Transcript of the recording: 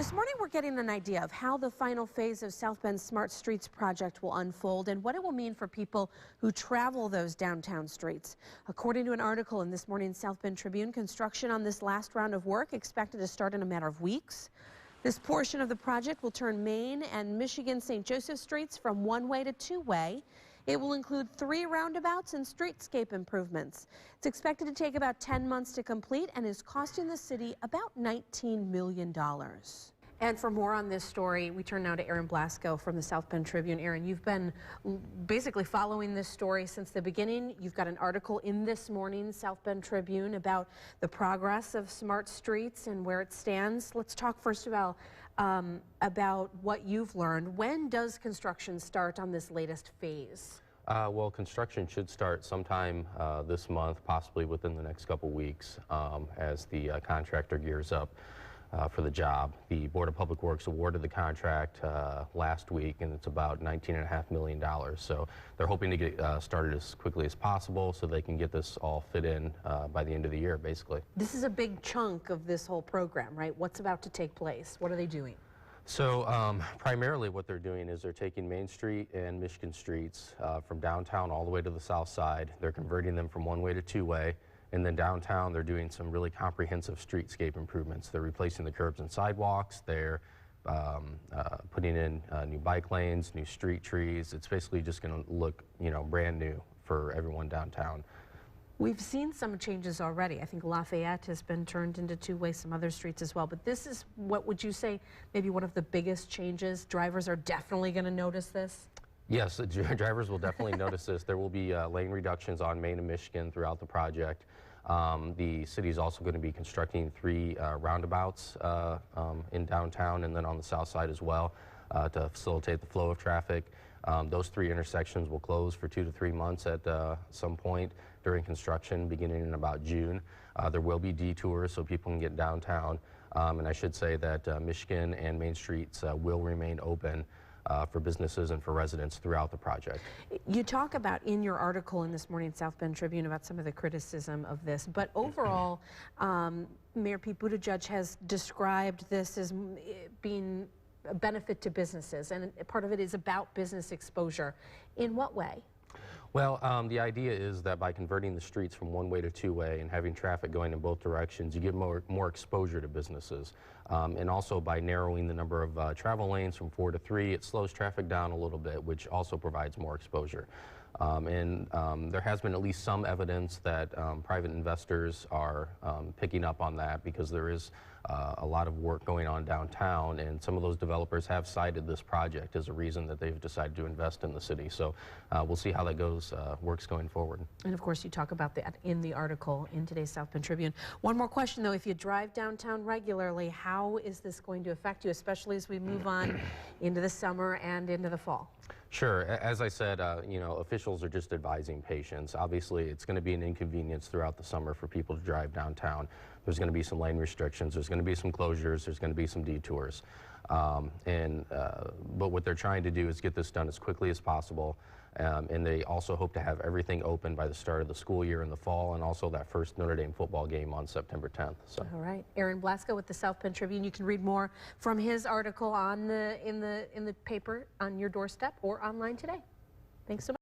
This morning we're getting an idea of how the final phase of South Bend's Smart Streets project will unfold and what it will mean for people who travel those downtown streets. According to an article in this morning's South Bend Tribune, construction on this last round of work expected to start in a matter of weeks. This portion of the project will turn Main and Michigan St. Joseph streets from one-way to two-way. It will include 3 roundabouts and streetscape improvements. It's expected to take about 10 months to complete and is costing the city about $19 million. And for more on this story, we turn now to Aaron Blasco from the South Bend Tribune. Aaron, you've been basically following this story since the beginning. You've got an article in this morning's South Bend Tribune about the progress of Smart Streets and where it stands. Let's talk first of all about what you've learned. When does construction start on this latest phase? Well, construction should start sometime this month, possibly within the next couple weeks, as the contractor gears up for the job. The Board of Public Works awarded the contract last week, and it's about $19.5 million. So they're hoping to get started as quickly as possible so they can get this all fit in by the end of the year, basically. This is a big chunk of this whole program, right? What's about to take place? What are they doing? So primarily what they're doing is they're taking Main Street and Michigan Streets from downtown all the way to the south side. They're converting them from one-way to two-way. And then downtown, they're doing some really comprehensive streetscape improvements. They're replacing the curbs and sidewalks. They're putting in new bike lanes, new street trees. It's basically just going to look, brand new for everyone downtown. We've seen some changes already. I think Lafayette has been turned into two-way, some other streets as well. But this is, what would you say, maybe one of the biggest changes? Drivers are definitely going to notice this? Yes, drivers will definitely notice this. There will be lane reductions on Main and Michigan throughout the project. The city is also going to be constructing 3 roundabouts in downtown and then on the south side as well to facilitate the flow of traffic. Those 3 intersections will close for 2 to 3 months at some point during construction, beginning in about June. There will be detours so people can get downtown. And I should say that Michigan and Main Streets will remain open for businesses and for residents throughout the project. You talk about in your article in this morning's South Bend Tribune about some of the criticism of this, but overall, Mayor Pete Buttigieg has described this as being a benefit to businesses, and part of it is about business exposure. In what way? Well, the idea is that by converting the streets from one-way to two-way and having traffic going in both directions, you get more exposure to businesses. And also by narrowing the number of travel lanes from 4 to 3, it slows traffic down a little bit, which also provides more exposure. There has been at least some evidence that private investors are picking up on that because there is a lot of work going on downtown, and some of those developers have cited this project as a reason that they've decided to invest in the city. So we'll see how that goes, works going forward. And of course you talk about that in the article in today's South Bend Tribune. One more question though, if you drive downtown regularly, how is this going to affect you, especially as we move on into the summer and into the fall? Sure. As I said, officials are just advising patients. Obviously, it's going to be an inconvenience throughout the summer for people to drive downtown. There's going to be some lane restrictions. There's going to be some closures. There's going to be some detours. But what they're trying to do is get this done as quickly as possible. And they also hope to have everything open by the start of the school year in the fall, and also that first Notre Dame football game on September 10th. So. All right, Aaron Blasco with the South Bend Tribune. You can read more from his article on in the paper on your doorstep or online today. Thanks so much.